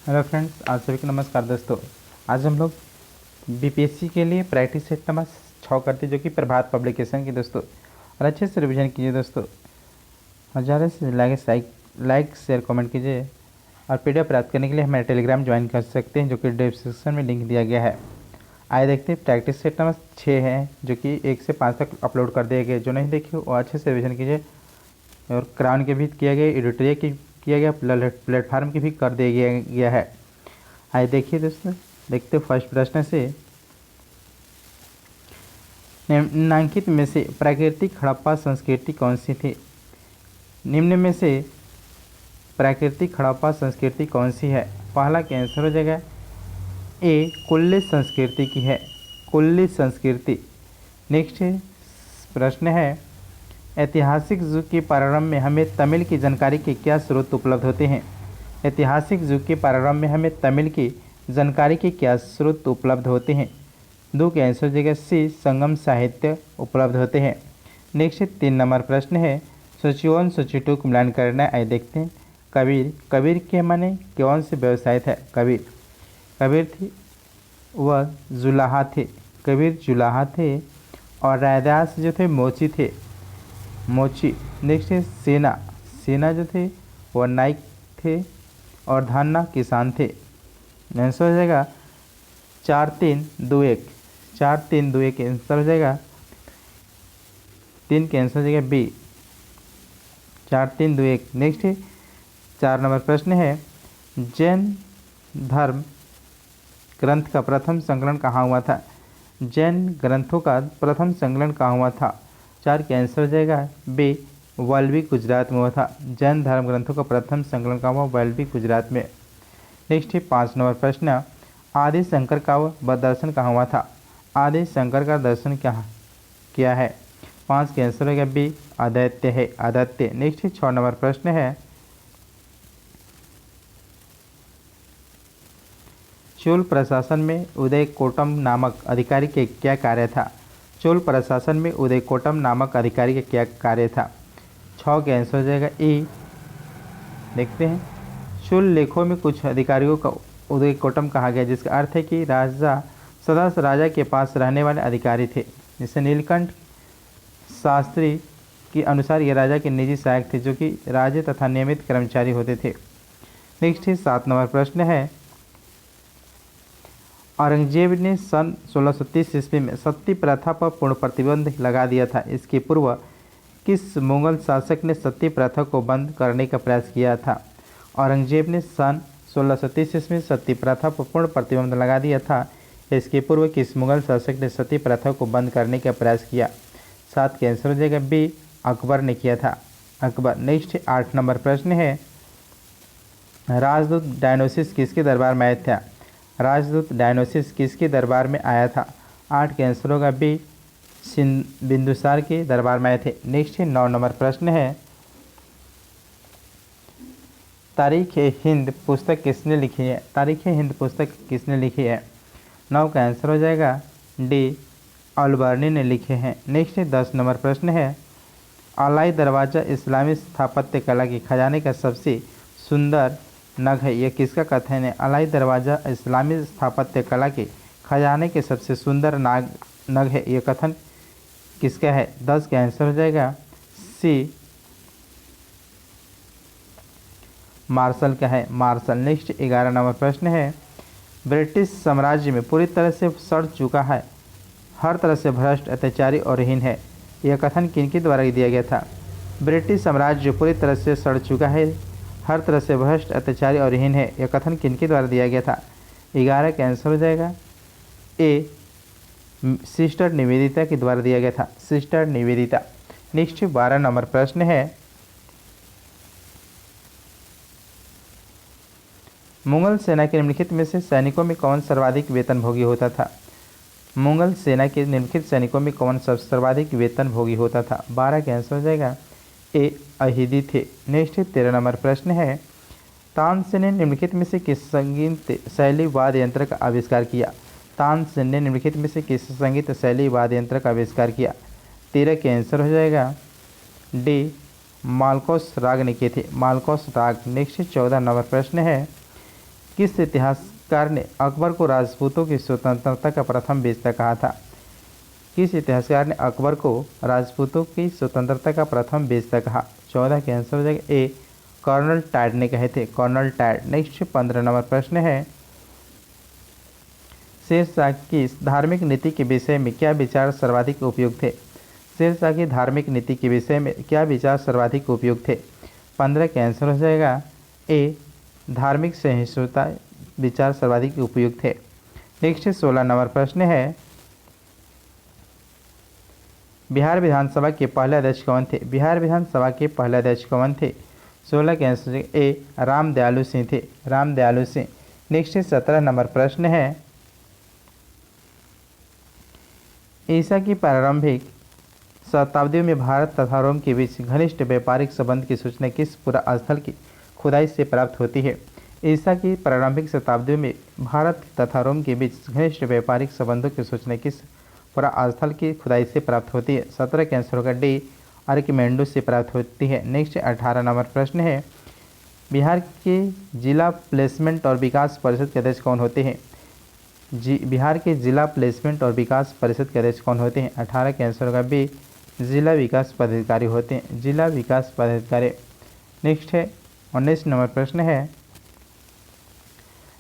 Hello friends, आप सभी को नमस्कार दोस्तों। आज हम लोग बीपीएससी के लिए प्रैक्टिस सेट नंबर 6 करते, जो कि प्रभात पब्लिकेशन की दोस्तों। और अच्छे से रिवीजन कीजिए दोस्तों, और ज़्यादा से लाइक शेयर कमेंट कीजिए। और पीडीएफ प्राप्त करने के लिए हमारे टेलीग्राम ज्वाइन कर सकते हैं, जो कि डिस्क्रिप्शन में लिंक दिया गया है। आइए देखते हैं, प्रैक्टिस सेट नंबर 6 है, जो कि 1 से 5 तक अपलोड कर दिए गए। जो नहीं देखे वो अच्छे से रिवीजन कीजिए। और क्राउन के भी किया गया, एडिटोरियल की किया गया, प्लेटफार्म की भी कर दिया गया है। आइए देखिए दोस्तों, देखते फर्स्ट प्रश्न से। निम्नलिखित में से प्राकृतिक हड़प्पा संस्कृति कौन सी थी? निम्न में से प्राकृतिक हड़प्पा संस्कृति कौन सी है? पहला के आंसर हो जाएगा ए, कुल्ली संस्कृति की है, कुल्ली संस्कृति। नेक्स्ट प्रश्न है, ऐतिहासिक युग के प्रारंभ में हमें तमिल की जानकारी के क्या स्रोत उपलब्ध होते हैं? ऐतिहासिक युग के प्रारंभ में हमें तमिल की जानकारी के क्या स्रोत उपलब्ध होते हैं? 2 के आंसर जगह सी, संगम साहित्य उपलब्ध होते हैं। नेक्स्ट 3 नंबर प्रश्न है, सूची 1 सूची 2 को मिलान करना। आइए देखते हैं। कबीर, कबीर के माने कौन से व्यवसाय थे? कबीर, कबीर थी वह जुलाहा थे, कबीर जुलाहा थे। और रैदास जो थे मोची थे, मोची। नेक्स्ट है सेना, सेना जो थे वह नाइक थे। और धान्ना किसान थे। आंसर हो जाएगा 4-3-2-1, 4-3-2-1 आंसर हो जाएगा। 3 के आंसर हो जाएगा बी, 4-3-2-1। नेक्स्ट है 4 नंबर प्रश्न है, जैन धर्म ग्रंथ का प्रथम संकलन कहाँ हुआ था? जैन ग्रंथों का प्रथम संकलन कहाँ हुआ था? 4 के आंसर हो जाएगा बी, वल्लभी गुजरात में हुआ था। जैन धर्म ग्रंथों का प्रथम संकलन कहाँ हुआ? वल्लभी गुजरात में। नेक्स्ट है 5 नंबर प्रश्न, आदि शंकर का दर्शन कहाँ हुआ था? आदि शंकर का दर्शन क्या है? 5 के आंसर हो गया बी, आदित्य है, आदित्य। नेक्स्ट है 6 नंबर प्रश्न है, चोल प्रशासन में उदय कोटम नामक अधिकारी के क्या कार्य था? चोल प्रशासन में उदय कोटम नामक अधिकारी का क्या कार्य था? 6 के आंसर हो जाएगा ई। देखते हैं, चोल लेखों में कुछ अधिकारियों का उदय कोटम कहा गया, जिसका अर्थ है कि राजा सदा राजा के पास रहने वाले अधिकारी थे। जैसे नीलकंठ शास्त्री के अनुसार ये राजा के निजी सहायक थे, जो कि राजे तथा नियमित कर्मचारी होते थे। नेक्स्ट है 7 नंबर प्रश्न है, औरंगजेब ने सन 1630 ईस्वी में सती प्रथा पर पूर्ण प्रतिबंध लगा दिया था। इसके पूर्व किस मुगल शासक ने सती प्रथा को बंद करने का प्रयास किया था? औरंगजेब ने सन 1630 ईस्वी में सती प्रथा पर पूर्ण प्रतिबंध लगा दिया था। इसके पूर्व किस मुगल शासक ने सती प्रथा को बंद करने का प्रयास किया? 7 के आंसर हो जाएगा बी, अकबर ने किया था, अकबर। नेक्स्ट 8 नंबर प्रश्न है, राजदूत डायनोसिस किसके दरबार में आया था? राजदूत डायनोसिस किसके दरबार में आया था? 8 के आंसर होगा बी, बिंदुसार के दरबार में आए थे। नेक्स्ट है 9 नंबर प्रश्न है, तारीख हिंद पुस्तक किसने लिखी है? तारीख हिंद पुस्तक किसने लिखी है? 9 का आंसर हो जाएगा डी, अलबर्नी ने लिखे हैं। नेक्स्ट है 10 नंबर प्रश्न है, अलाई दरवाज़ा इस्लामी स्थापत्य कला के खजाने का सबसे सुंदर नग है, यह किसका कथन है? अलाई दरवाज़ा इस्लामी स्थापत्य कला के खजाने के सबसे सुंदर नग है, यह कथन किसका है? 10 का आंसर हो जाएगा सी, मार्शल का है, मार्शल। नेक्स्ट 11 नंबर प्रश्न है, ब्रिटिश साम्राज्य में पूरी तरह से सड़ चुका है, हर तरह से भ्रष्ट, अत्याचारी और हीन है, यह कथन किनके द्वारा दिया गया था? ब्रिटिश साम्राज्य पूरी तरह से सड़ चुका है, हर तरह से भ्रष्ट, अत्याचारी और हीन है, यह कथन किनके द्वारा दिया गया था? 11 का आंसर हो जाएगा ए, सिस्टर निवेदिता के द्वारा दिया गया था, सिस्टर निवेदिता। नेक्स्ट 12 नंबर प्रश्न है, मुगल सेना के निम्नलिखित में से सैनिकों में कौन सर्वाधिक वेतनभोगी होता था? मुगल सेना के निम्नलिखित सैनिकों में कौन सर्वाधिक वेतनभोगी होता था? 12 का आंसर हो जाएगा ए, अहिदी थे। नेक्स्ट 13 नंबर प्रश्न है, तानसेन ने निम्नलिखित में से किस संगीत शैली वाद्य यंत्र का आविष्कार किया? तानसेन ने निम्नलिखित में से किस संगीत शैली वाद्य यंत्र का आविष्कार किया? 13 के आंसर हो जाएगा डी, मालकोस राग ने किए थे, मालकोस राग। नेक्स्ट 14 नंबर प्रश्न है, किस इतिहासकार ने अकबर को राजपूतों की स्वतंत्रता का प्रथम बेचता कहा था? किस इतिहासकार ने अकबर को राजपूतों की स्वतंत्रता का प्रथम बेचता कहा? 14 के आंसर हो जाएगा ए, कर्नल टाड ने कहे थे, कर्नल टाड। नेक्स्ट 15 नंबर प्रश्न है, शेरशाह की धार्मिक नीति के विषय में क्या विचार सर्वाधिक उपयुक्त थे? शेरशाह की धार्मिक नीति के विषय में क्या विचार सर्वाधिक उपयुक्त थे? 15 के आंसर हो जाएगा ए, धार्मिक सहिष्णुता विचार सर्वाधिक उपयुक्त थे। नेक्स्ट 16 नंबर प्रश्न है, बिहार विधानसभा के पहले अध्यक्ष कौन थे? बिहार विधानसभा के पहले अध्यक्ष कौन थे? 16 के आंसर ए, राम दयालु सिंह थे, राम दयालु सिंह। नेक्स्ट 17 नंबर प्रश्न है, ईसा की प्रारंभिक शताब्दियों में भारत तथा रोम के बीच घनिष्ठ व्यापारिक संबंध की सूचना किस पुरास्थल की खुदाई से प्राप्त होती है? ईसा की प्रारंभिक शताब्दियों में भारत तथा रोम के बीच घनिष्ठ व्यापारिक संबंधों की सूचना किस पुरास्थल की खुदाई से प्राप्त होती है? 17 के आंसर होगा डी, आर्किमेंडस से प्राप्त होती है। नेक्स्ट 18 नंबर प्रश्न है, बिहार के जिला प्लेसमेंट और विकास परिषद के अध्यक्ष कौन होते हैं? बिहार के जिला प्लेसमेंट और विकास परिषद के अध्यक्ष कौन होते हैं? 18 के आंसर होगा बी, जिला विकास पदाधिकारी होते हैं, जिला विकास पदाधिकारी। नेक्स्ट है 19 नंबर प्रश्न है,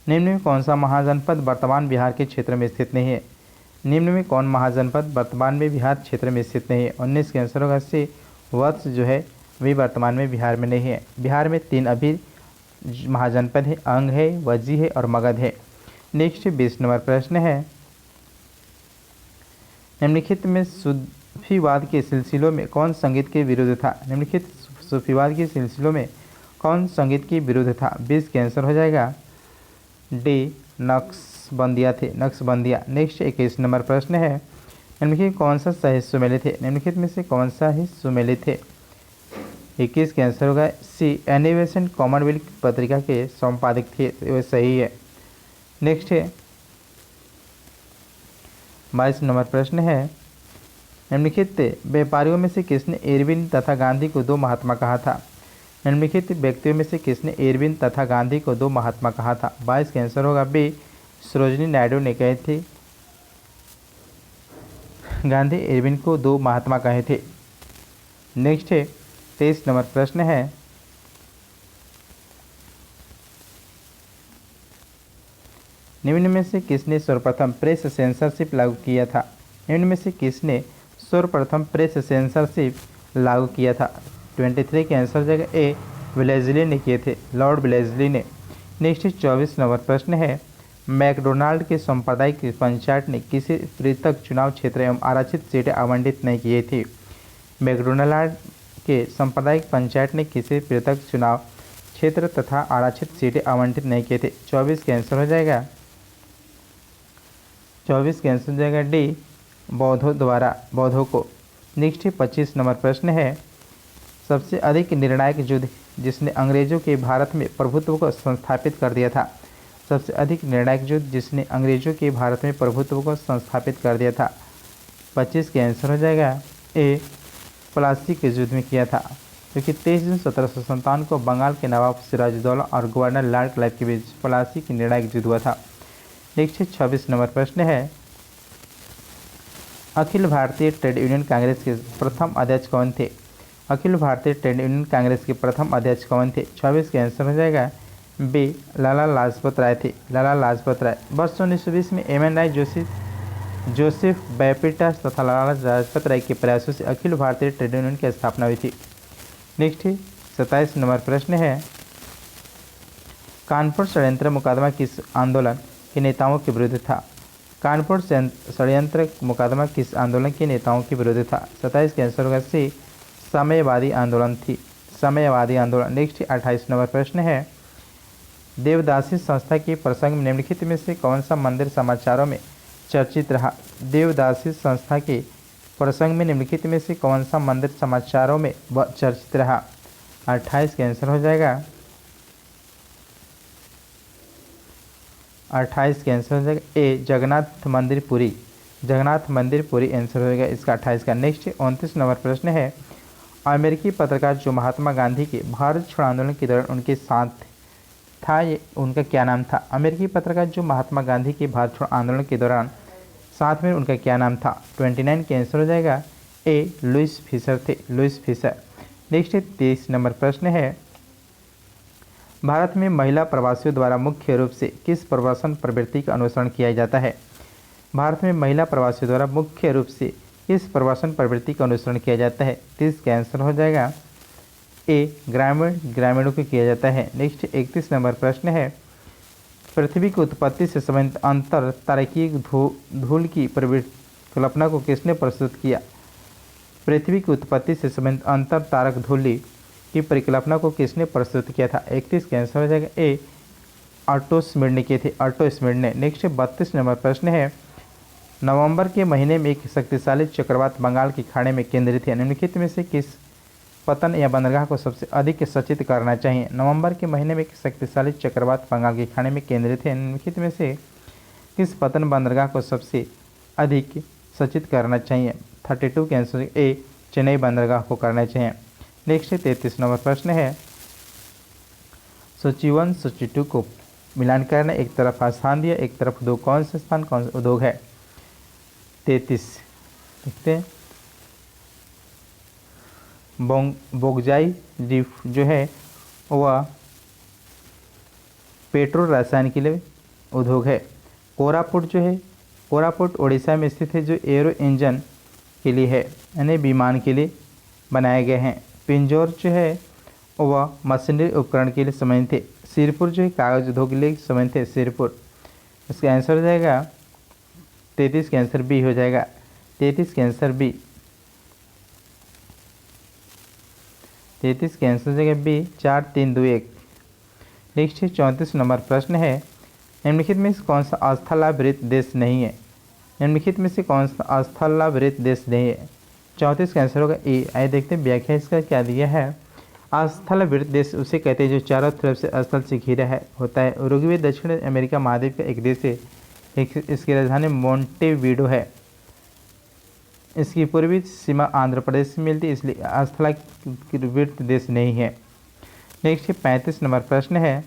निम्न में कौन सा महाजनपद वर्तमान बिहार के क्षेत्र में स्थित नहीं है? निम्न में कौन महाजनपद वर्तमान में बिहार क्षेत्र में स्थित नहीं है? 19 के आंसर होगा सी, वत्स जो है वे वर्तमान में बिहार में नहीं है। बिहार में 3 अभी महाजनपद है, अंग है, वजी है और मगध है। नेक्स्ट 20 नंबर प्रश्न है, निम्नलिखित में सूफीवाद के सिलसिलों में कौन संगीत के विरुद्ध था? निम्नलिखित सूफीवाद के सिलसिलों में कौन संगीत के विरुद्ध था? 20 के आंसर हो जाएगा डी, नक्शबंदिया थे, नक्शबंदिया। नेक्स्ट 21 नंबर प्रश्न है, निम्नलिखित कौन सा साहित्य सुमेलित है? निम्नलिखित में से कौन सा ही सुमेलित है? 21 के आंसर होगा सी, एनी बेसेंट कॉमनवेल्थ पत्रिका के संपादक थे, वह सही है। नेक्स्ट है 22 नंबर प्रश्न है, निम्नलिखित व्यापारियों में से किसने इरविन तथा गांधी को 2 महात्मा कहा था? निम्नलिखित व्यक्तियों में से किसने इरविन तथा गांधी को 2 महात्मा कहा था? 22 का आंसर होगा बी, सरोजिनी नायडू ने कहे थे, गांधी इरविन को 2 महात्मा कहे थे। नेक्स्ट है 23 नंबर प्रश्न है, निम्न में से किसने सर्वप्रथम प्रेस सेंसरशिप लागू किया था? निम्न में से किसने सर्वप्रथम प्रेस सेंसरशिप लागू किया था? 23 के आंसर जगह ए, वेलेस्ली ने किए थे, लॉर्ड वेलेस्ली ने। नेक्स्ट 24 नंबर प्रश्न है, मैकडोनाल्ड के सांप्रदायिक पंचायत ने किसी पृथक चुनाव क्षेत्र एवं आरक्षित सीटें आवंटित नहीं की थी? मैकडोनाल्ड के सांप्रदायिक पंचायत ने किसी पृथक चुनाव क्षेत्र तथा आरक्षित सीटें आवंटित नहीं किए थे। 24 के आंसर हो जाएगा, 24 के आंसर हो जाएगा डी, बौद्धों द्वारा, बौद्धों को। नेक्स्ट 25 नंबर प्रश्न है, सबसे अधिक निर्णायक युद्ध जिसने अंग्रेजों के भारत में प्रभुत्व को संस्थापित कर दिया था? सबसे अधिक निर्णायक युद्ध जिसने अंग्रेजों के भारत में प्रभुत्व को संस्थापित कर दिया था? 25 के आंसर हो जाएगा ए, प्लासी के युद्ध में किया था, क्योंकि 23 जून 1757 को बंगाल के नवाब सिराजुद्दौला और गवर्नर लॉर्ड क्लाइव के बीच प्लासी की निर्णायक युद्ध हुआ था। नेक्स्ट 26 नंबर प्रश्न है, अखिल भारतीय ट्रेड यूनियन कांग्रेस के प्रथम अध्यक्ष कौन थे? अखिल भारतीय ट्रेड यूनियन कांग्रेस के प्रथम अध्यक्ष कौन थे? 24 के आंसर हो जाएगा बी, लाला लाजपत राय थे, लाला लाजपत राय। वर्ष 1920 में एम.एन. राय, जोसेफ बैपिटास तथा लाला लाजपत राय के प्रयासों से अखिल भारतीय ट्रेड यूनियन की स्थापना हुई थी। नेक्स्ट 27 नंबर प्रश्न है, कानपुर षड्यंत्र मुकदमा किस आंदोलन के नेताओं के विरुद्ध था? कानपुर षड्यंत्र मुकदमा किस आंदोलन के नेताओं के विरुद्ध था? 27 के आंसर होगा सी, साम्यवादी आंदोलन थी, साम्यवादी आंदोलन। नेक्स्ट 28 नंबर प्रश्न है, देवदासी संस्था के प्रसंग में निम्नलिखित में से कौन सा मंदिर समाचारों में चर्चित रहा? देवदासी संस्था के प्रसंग में निम्नलिखित में से कौन सा मंदिर समाचारों में चर्चित रहा? 28 के आंसर हो जाएगा, 28 के आंसर हो जाएगा ए, जगन्नाथ मंदिर पुरी, जगन्नाथ मंदिर पुरी आंसर हो जाएगा इसका 28 का। नेक्स्ट 29 नंबर प्रश्न है, अमेरिकी पत्रकार जो महात्मा गांधी के भारत छोड़ो आंदोलन के दौरान उनके साथ था, ये उनका क्या नाम था? अमेरिकी पत्रकार जो महात्मा गांधी के भारत छोड़ो आंदोलन के दौरान साथ में, उनका क्या नाम था? 29 के आंसर हो जाएगा ए, लुइस फिशर थे, लुइस फिशर। नेक्स्ट 23 नंबर प्रश्न है, भारत में महिला प्रवासियों द्वारा मुख्य रूप से किस प्रवासन प्रवृत्ति का अनुसरण किया जाता है? भारत में महिला प्रवासियों द्वारा मुख्य रूप से किस प्रवासन प्रवृत्ति का अनुसरण किया जाता है? 30 का आंसर हो जाएगा ए, ग्रामीणों को किया जाता है। नेक्स्ट 31 नंबर प्रश्न है, पृथ्वी की उत्पत्ति से संबंधित अंतर तारकीय धूल की परिकल्पना को किसने प्रस्तुत किया? पृथ्वी की उत्पत्ति से संबंधित अंतर तारक धूलि की परिकल्पना को किसने प्रस्तुत किया था? 31 का आंसर हो जाएगा ए, ऑटो स्मिड ने किए थे, ऑटो स्मिड ने। नेक्स्ट 32 नंबर प्रश्न है, नवंबर के महीने में एक शक्तिशाली चक्रवात बंगाल की खाड़ी में केंद्रित है, निम्नलिखित में से किस पतन या बंदरगाह को सबसे अधिक सचेत करना चाहिए? नवंबर के महीने में एक शक्तिशाली चक्रवात बंगाल की खाड़ी में केंद्रित है, निम्नलिखित में से किस पतन बंदरगाह को सबसे अधिक सचेत करना चाहिए? 32 के आंसर ए, चेन्नई बंदरगाह को करना चाहिए। नेक्स्ट 33 नंबर प्रश्न है, सूची 1 सूची 2 को मिलान करना, एक तरफ स्थान दिया, एक तरफ उद्योग, कौन सा स्थान कौन सा उद्योग है? 33 देखते हैं, बोगजाई रिफ जो है वह पेट्रो रसायन के लिए उद्योग है। कोरापुट जो है, कोरापुट उड़ीसा में स्थित है, जो एरो इंजन के लिए है, यानी विमान के लिए बनाए गए हैं। पिंजौर जो है वह मशीनरी उपकरण के लिए संबंधित है। सिरपुर जो है कागज उद्योग के लिए संबंधित है, सिरपुर। इसका आंसर हो जाएगा 33 के आंसर बी हो जाएगा, 33 के आंसर बी, 33 के आंसर हो जाएगा बी, 4 3 2 1। नेक्स्ट 34 नंबर प्रश्न है, निम्नलिखित में से कौन सा आस्थालावृत देश नहीं है? निम्नलिखित में से कौन सा आस्थालावृत देश नहीं है? 34 का आंसर होगा ए। आइए देखते हैं व्याख्या इसका क्या दिया है। आस्थालावृत देश उसे कहते हैं जो चारों तरफ से स्थल से घिरा है होता है। उरुग्वे दक्षिण अमेरिका महाद्वीप का एक देश है, इसकी राजधानी मोंटेवीडो है। इसकी पूर्वी सीमा आंध्र प्रदेश से मिलती है, इसलिए आस्थालावृत देश नहीं है। नेक्स्ट 35 नंबर प्रश्न है,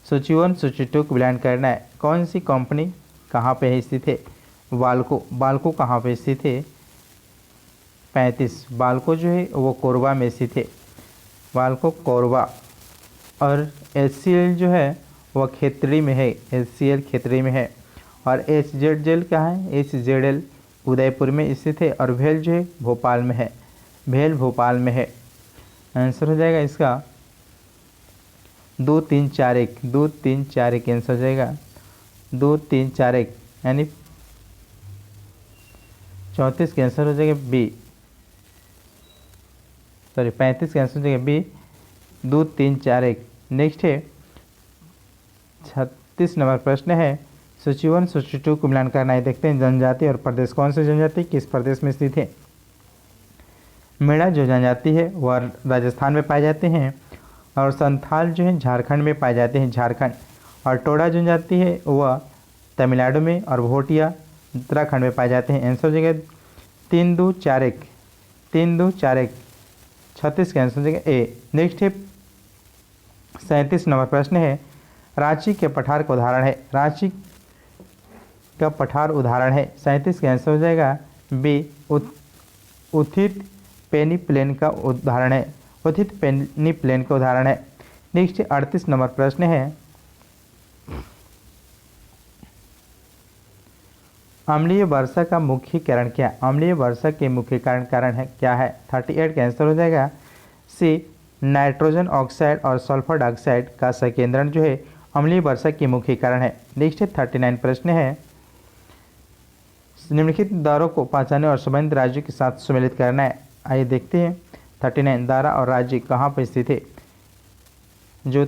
सूची 1 सूची 2 को मिलान करना है, कौन सी कंपनी कहाँ पे स्थित है? बाल्को कहाँ पे स्थित है? 35 बाल्को जो है वो कोरबा में स्थित है, बाल्को कोरबा। और HCL जो है वह खेतड़ी में है, HCL खेतड़ी में है। और HZL कहाँ है? HZL उदयपुर में स्थित है। और भेल जो है भोपाल में है, भेल भोपाल में है। आंसर हो जाएगा इसका 2 3 4 1, 2 3 4 1 आंसर हो जाएगा 2 3 4 1, यानी 34 का आंसर हो जाएगा बी, सॉरी 35 का आंसर हो जाएगा बी, 2 3 4 1। नेक्स्ट है 36 नंबर प्रश्न है, सूची 1 सूची 2 को मिलान करना है। देखते हैं जनजाति और प्रदेश, कौन सी जनजाति किस प्रदेश में स्थित है? मेड़ा जो जनजाति है वह राजस्थान में पाए जाते हैं। और संथाल जो है झारखंड में पाए जाते हैं, झारखंड। और टोडा जनजाति है वह तमिलनाडु में। और भोटिया उत्तराखंड में पाए जाते हैं। आंसर हो जाएगा 3 2 4 1, 3 2 4 1, 36 का आंसर हो जाएगा ए। नेक्स्ट है 37 नंबर प्रश्न है, रांची के पठार का उदाहरण है, रांची का पठार उदाहरण है। 37 का आंसर हो जाएगा बी, उथित पेनी प्लेन का उदाहरण है, उथित पेनी प्लेन का उदाहरण है। नेक्स्ट 38 नंबर प्रश्न है, अम्लीय वर्षा का मुख्य कारण क्या? अम्लीय वर्षा के मुख्य कारण है क्या है? 38 का आंसर हो जाएगा सी, नाइट्रोजन ऑक्साइड और सल्फर डाइऑक्साइड का संकेंद्रण जो है अम्लीय वर्षा के मुख्य कारण है। नेक्स्ट 39 प्रश्न है, निम्नलिखित दारों को पहचाने और संबंधित राज्यों के साथ सम्मिलित करना है। आइए देखते हैं 39 दारा और राज्य कहाँ पर स्थित है। जो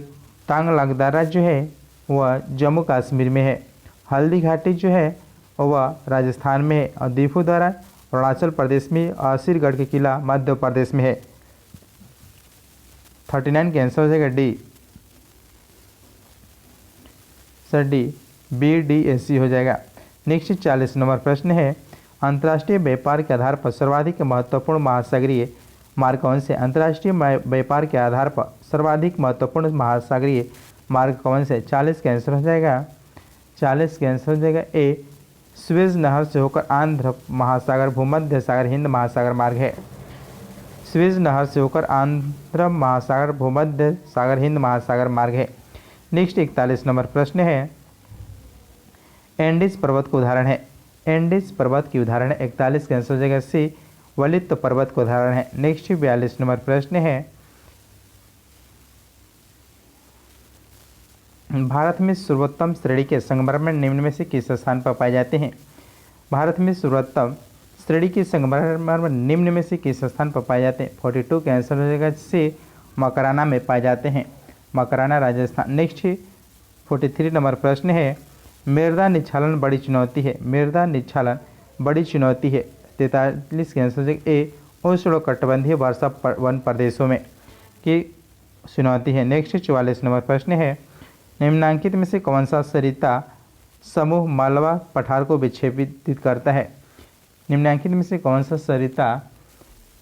तांगलांग दारा जो है वह जम्मू कश्मीर में है। हल्दी घाटी जो है वह राजस्थान में है। और दीफू दारा अरुणाचल प्रदेश में। और सिरगढ़ के किला मध्य प्रदेश में है। 39 का आंसर हो जाएगा डी, सर डी, BDSC हो जाएगा। नेक्स्ट 40 नंबर प्रश्न है, अंतर्राष्ट्रीय व्यापार के आधार पर सर्वाधिक महत्वपूर्ण महासागरीय मार्ग कौन से? अंतर्राष्ट्रीय व्यापार के आधार पर सर्वाधिक महत्वपूर्ण महासागरीय मार्ग कौन से? 40 का आंसर हो जाएगा, 40 का आंसर हो जाएगा ए, स्वेज नहर से होकर आंध्र महासागर, भूमध्य सागर, हिंद महासागर मार्ग है। स्वेज नहर से होकर आंध्र महासागर, भूमध्य सागर, हिंद महासागर मार्ग है। नेक्स्ट 41 नंबर प्रश्न है, एंडीज पर्वत का उदाहरण है। एंडीज पर्वत की उदाहरण है। 41 का आंसर हो जाएगा सी, वलित पर्वत का उदाहरण है। नेक्स्ट 42 नंबर प्रश्न है, भारत में सर्वोत्तम श्रेणी के संगमरमर निम्न में से किस स्थान पर पाए जाते हैं? भारत में सर्वोत्तम श्रेणी के संगमरमर निम्न में से किस स्थान पर पाए जाते हैं? 42 का आंसर हो जाएगा सी, मकराना में पाए जाते हैं, मकराना राजस्थान। नेक्स्ट 43 नंबर प्रश्न है, मृदा निच्छालन बड़ी चुनौती है। मृदा निच्छालन बड़ी चुनौती है। 43 का आंसर हो जाएगा ए, उष्णकटिबंधीय वर्षा वन प्रदेशों में की चुनौती है। नेक्स्ट 44 नंबर प्रश्न है, निम्नलिखित में से कौन सा सरिता समूह मालवा पठार को विक्षेपित करता है? निम्नलिखित में से कौन सा सरिता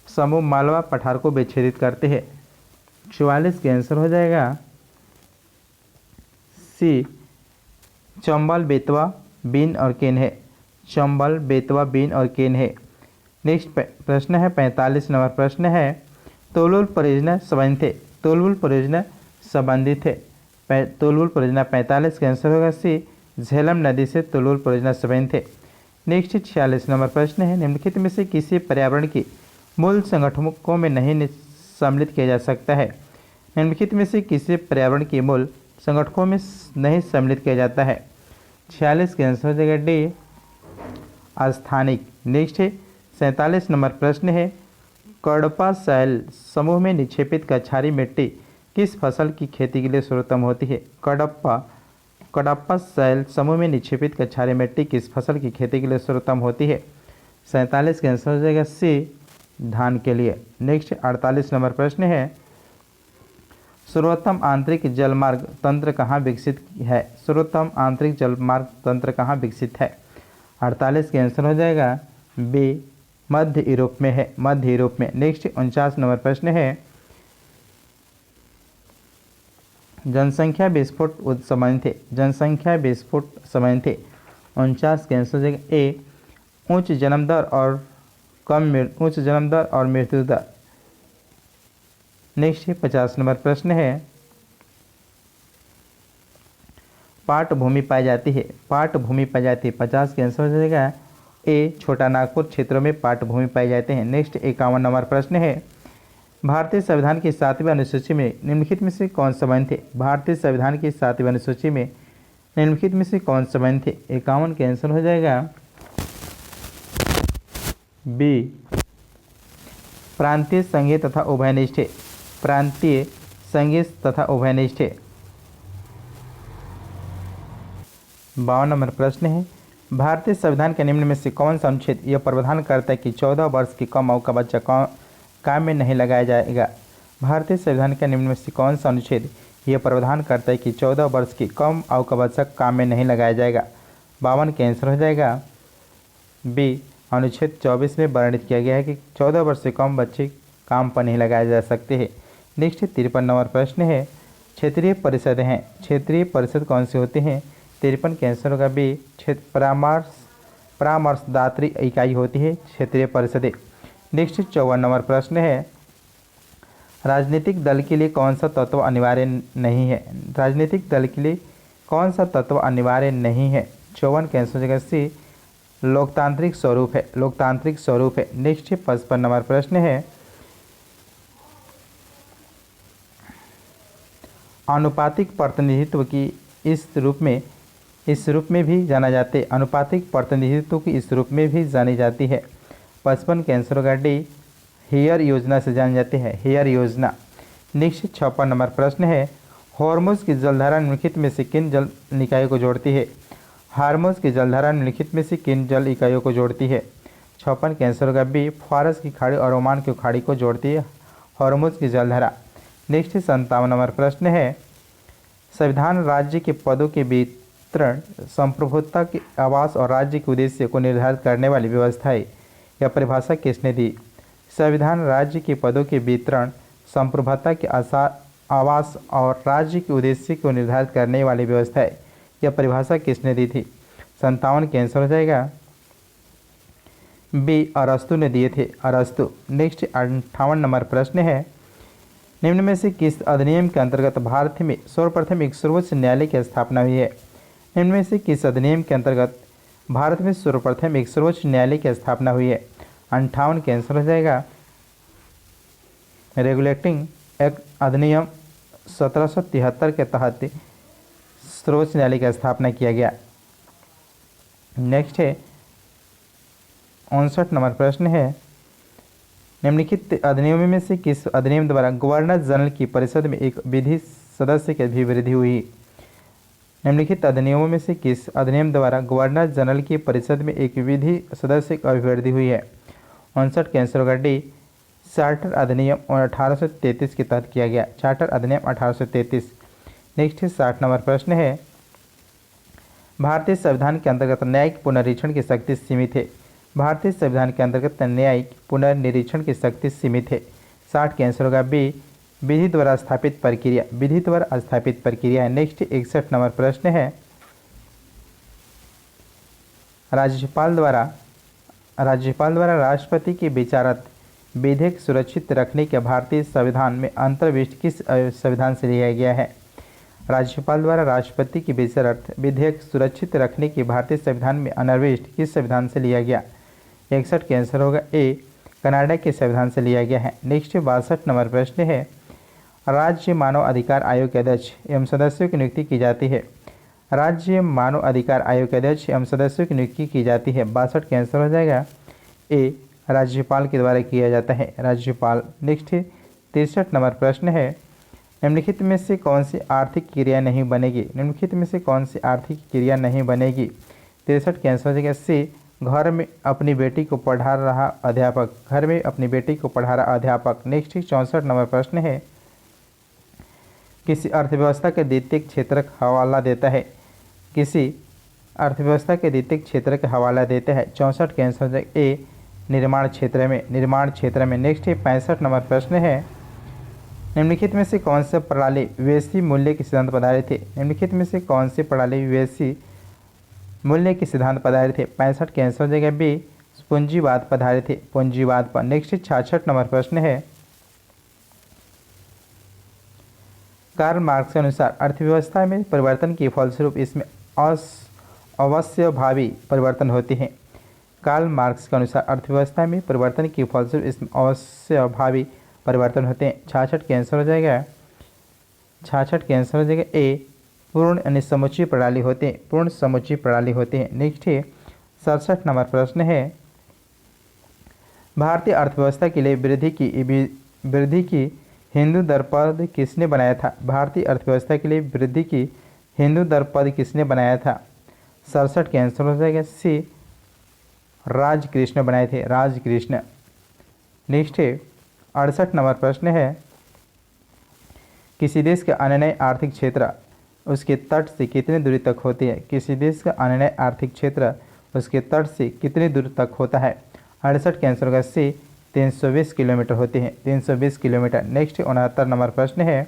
समूह मालवा पठार को विच्छेदित करते हैं? 44 का आंसर हो जाएगा सी, चंबल, बेतवा, बीन और केन है। चंबल, बेतवा, बीन और केन है। नेक्स्ट प्रश्न है 45 नंबर प्रश्न है, तोलुल परियोजना संबंधित है। तोलुल परियोजना संबंधित है। तोलुल परियोजना 45 का आंसर होगा सी, झेलम नदी से तोलुल परियोजना संबंधित है। नेक्स्ट 46 नंबर प्रश्न है, निम्नलिखित में से किसी पर्यावरण की मूल संगठनों में नहीं सम्मिलित किया जा सकता है? निम्नलिखित में से किसी पर्यावरण की मूल संगठनों में नहीं सम्मिलित किया जाता है? 46 का आंसर हो जाएगा डी, स्थानिक। नेक्स्ट है 47 नंबर प्रश्न है, कडपा शैल समूह में निक्षेपित कछारी मिट्टी किस फसल की खेती के लिए सर्वोत्तम होती है? कडप्पा शैल समूह में निक्षेपित कछारी मिट्टी किस फसल की खेती के लिए सर्वोत्तम होती है? 47 का आंसर हो जाएगा सी, धान के लिए। नेक्स्ट 48 नंबर प्रश्न है, सर्वोत्तम आंतरिक जलमार्ग तंत्र कहाँ विकसित है? सर्वोत्तम आंतरिक जलमार्ग तंत्र कहाँ विकसित है? 48 का आंसर हो जाएगा बी, मध्य यूरोप में है, मध्य यूरोप में। नेक्स्ट 49 नंबर प्रश्न है, जनसंख्या विस्फोट संबंधित है। जनसंख्या विस्फोट संबंधित है। 49 का आंसर हो जाएगा ए, उच्च जन्म दर और मृत्यु दर। नेक्स्ट 50 नंबर प्रश्न है, पाट भूमि पाई जाती है। पाट भूमि पाई जाती है। 50 का आंसर हो जाएगा ए, छोटा नागपुर क्षेत्रों में पाट भूमि पाई जाते हैं। नेक्स्ट 51 नंबर प्रश्न है, भारतीय संविधान की 7वीं अनुसूची में निम्नलिखित में से कौन संबंधित है? भारतीय संविधान की 7वीं अनुसूची में निम्नलिखित में से कौन संबंधित है? 51 का आंसर हो जाएगा बी, प्रांतीय संघीय तथा उभयनिष्ठ है। प्रांतीय संघीय तथा उभयनिष्ठ है। 52 नंबर प्रश्न है, भारतीय संविधान के निम्न में से कौन सा अनुच्छेद यह प्रावधान करता है कि 14 वर्ष की कम आयु का बच्चा काम में नहीं लगाया जाएगा? भारतीय संविधान के निम्न में से कौन सा अनुच्छेद यह प्रावधान करता है कि 14 वर्ष की कम आयु का बच्चा काम में नहीं लगाया जाएगा? 52 का आंसर हो जाएगा बी, अनुच्छेद 24 में वर्णित किया गया है कि 14 वर्ष से कम बच्चे काम पर नहीं लगाए जा सकते हैं। नेक्स्ट 53 नंबर प्रश्न है, क्षेत्रीय परिषद हैं। क्षेत्रीय परिषद कौन से होते हैं? 53 का आंसर होगा बी, परामर्शदात्री इकाई होती है क्षेत्रीय परिषदें। नेक्स्ट 54 नंबर प्रश्न है, राजनीतिक दल के लिए कौन सा तत्व अनिवार्य नहीं है? राजनीतिक दल के लिए कौन सा तत्व अनिवार्य नहीं है? 54 का आंसर हो जाएगा सी, लोकतांत्रिक स्वरूप है, लोकतांत्रिक स्वरूप है। नेक्स्ट 55 नंबर प्रश्न है, आनुपातिक प्रतिनिधित्व की इस रूप में भी जाना जाते हैं। आनुपातिक प्रतिनिधित्व की इस रूप में भी जानी जाती है। 55 का आंसर होगा डी, हेयर योजना से जानी जाती है, हेयर योजना। नेक्स्ट 56 नंबर प्रश्न है, हॉर्मुज की जलधारा निम्नलिखित में से किन जल निकायों को जोड़ती है? हार्मुज की जलधारा निम्नलिखित में से किन जल इकाइयों को जोड़ती है? 56 का आंसर होगा बी, फारस की खाड़ी और ओमान की खाड़ी को जोड़ती है हॉर्मुज की जलधारा। नेक्स्ट 57 नंबर प्रश्न है, संविधान राज्य के पदों के वितरण, संप्रभुता के आवास और राज्य के उद्देश्य को निर्धारित करने वाली व्यवस्था है। यह परिभाषा किसने दी? संविधान राज्य के पदों के वितरण, संप्रभुता के आवास और राज्य के उद्देश्य को निर्धारित करने वाली व्यवस्था है। यह परिभाषा किसने दी थी? 57 के आंसर हो जाएगा बी, अरस्तु ने दिए थे, अरस्तु। नेक्स्ट 58 नंबर प्रश्न है, निम्न में से किस अधिनियम के अंतर्गत भारत में सर्वप्रथम एक सर्वोच्च न्यायालय की स्थापना हुई है? निम्न में से किस अधिनियम के अंतर्गत भारत में सर्वप्रथम एक सर्वोच्च न्यायालय की स्थापना हुई है? 58 के आंसर हो जाएगा रेगुलेटिंग एक्ट अधिनियम 1773 के तहत सर्वोच्च न्यायालय की स्थापना किया गया। नेक्स्ट है 59 नंबर प्रश्न है, निम्नलिखित अधिनियमों में से किस अधिनियम द्वारा गवर्नर जनरल की परिषद में एक विधि सदस्य की भी वृद्धि हुई? निम्नलिखित अधिनियमों में से किस अधिनियम द्वारा गवर्नर जनरल की परिषद में एक विधि सदस्य की वृद्धि हुई है? 59 के आंसर होगा डी, चार्टर अधिनियम 1833 के तहत किया गया, चार्टर अधिनियम 1833। नेक्स्ट है 60 नंबर प्रश्न है, भारतीय संविधान के अंतर्गत न्यायिक पुनर्निरीक्षण की शक्ति सीमित है। भारतीय संविधान के अंतर्गत न्यायिक पुनर्निरीक्षण की शक्ति सीमित है। 60 के आंसर होगा बी, विधि द्वारा स्थापित प्रक्रिया, विधि द्वारा स्थापित प्रक्रिया है। नेक्स्ट 61 नंबर प्रश्न है, राज्यपाल द्वारा राष्ट्रपति की विचारत विधेयक सुरक्षित रखने के भारतीय संविधान में अंतर्विष्ट किस संविधान से लिया गया है? राज्यपाल द्वारा राष्ट्रपति की विचारत विधेयक सुरक्षित रखने के भारतीय संविधान में अंतर्विष्ट किस संविधान से लिया गया? 61 के आंसर होगा ए, कनाडा के संविधान से लिया गया है। नेक्स्ट 62 नंबर प्रश्न है, राज्य मानव अधिकार आयोग के अध्यक्ष एवं सदस्यों की नियुक्ति की जाती है। राज्य मानव अधिकार आयोग के अध्यक्ष एवं सदस्यों की नियुक्ति की जाती है। 62 के आंसर हो जाएगा ए, राज्यपाल के द्वारा किया जाता है, राज्यपाल। नेक्स्ट 63 नंबर प्रश्न है, निम्नलिखित में से कौन सी आर्थिक क्रिया नहीं बनेगी? निम्नलिखित में से कौन सी आर्थिक क्रिया नहीं बनेगी? 63 के आंसर हो जाएगा सी, घर में अपनी बेटी को पढ़ा रहा अध्यापक, घर में अपनी बेटी को पढ़ा रहा अध्यापक। नेक्स्ट 64 नंबर प्रश्न है, किसी अर्थव्यवस्था के द्वितीय क्षेत्र का हवाला देता है। किसी अर्थव्यवस्था के द्वितीय क्षेत्र का हवाला देता है। 64 के आंसर हो जाएगा ए, निर्माण क्षेत्र में, निर्माण क्षेत्र में। नेक्स्ट 65 नंबर प्रश्न है, निम्नलिखित में से कौन सी प्रणाली विदेशी मूल्य के सिद्धांत पर आधारित है? निम्नलिखित में से कौन सी प्रणाली विदेशी मूल्य के सिद्धांत पर आधारित है? 65 के आंसर हो जाएगा बी, पूंजीवाद पर आधारित है, पूंजीवाद पर। नेक्स्ट 66 नंबर प्रश्न है, कार्ल मार्क्स के अनुसार अर्थव्यवस्था में परिवर्तन के फलस्वरूप इसमें अवश्यभावी परिवर्तन होते हैं। कार्ल मार्क्स के अनुसार अर्थव्यवस्था में परिवर्तन के फलस्वरूप इसमें अवश्यभावी परिवर्तन होते हैं। 66 के आंसर हो जाएगा, 66 के आंसर हो जाएगा ए, पूर्ण यानी समुच्चय प्रणाली होते हैं, पूर्ण समुच्चय प्रणाली होते हैं। नेक्स्ट है 67 नंबर प्रश्न है, भारतीय अर्थव्यवस्था के लिए वृद्धि की हिंदू दर पद किसने बनाया था? भारतीय अर्थव्यवस्था के लिए वृद्धि की हिंदू दर पद किसने बनाया था? 67 के आंसर हो जाएगा सी, राजकृष्ण बनाए थे, राजकृष्ण। नेक्स्ट है 68 नंबर प्रश्न है, किसी देश का अन्य आर्थिक क्षेत्र उसके तट से कितनी दूरी तक होती है? किसी देश का अन्य आर्थिक क्षेत्र उसके तट से कितनी दूर तक होता है? 68 के आंसर होगा सी, 320 किलोमीटर होते हैं, 320 किलोमीटर। नेक्स्ट 69 नंबर प्रश्न है,